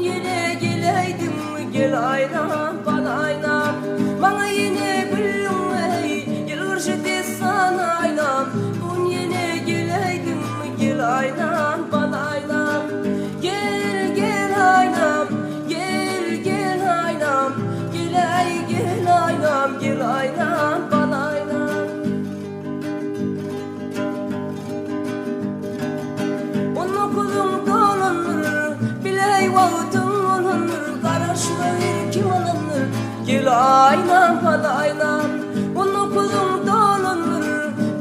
yine geleydim, gel aynam bana aynam. Bana yine gülüm ey, gel ırşıdı sana aynam. Bun yine geleydim, gel aynam bana aynam. Gel gel aynam, gel gel aynam. Gel ay gel aynam, gel aynam bana aynam. Onu kulum dolanır, biley vağıtım olanır. Karışma kim alınır, gel aynam bana aynam. Onu kulum dolanır,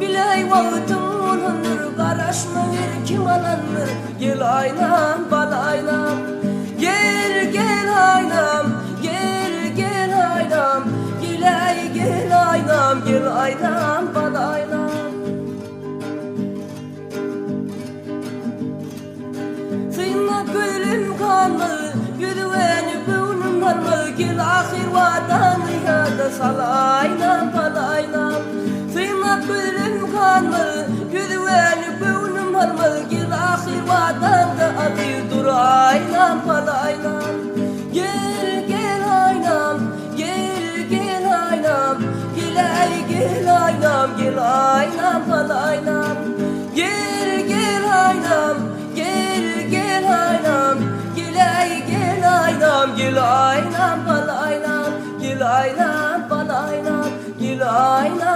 biley vağıtım olanır. Karışma kim alınır, gel aynam bana aynam. Gel gel aynam, gel gel aynam. Gel ay gel aynam, gel aynam bana aynam. Sıyna gülüm kalmalı, güdüveni gönlüm kalmalı. Gel ahir vadan rüyada sal aynam bana aynam. Sıyna gülüm kalmalı, güdüveni gönlüm kalmalı. Gel ahir vadanda adı dur aynam bana aynam. Gel gel aynam, gel gel aynam. Gel ay gel aynam, gel aynam bana aynam. Gel gel aynam, gel gel aynam. Gel ay gel aynam, gel aynam bana aynam. Gel aynam bana aynam, gel aynam.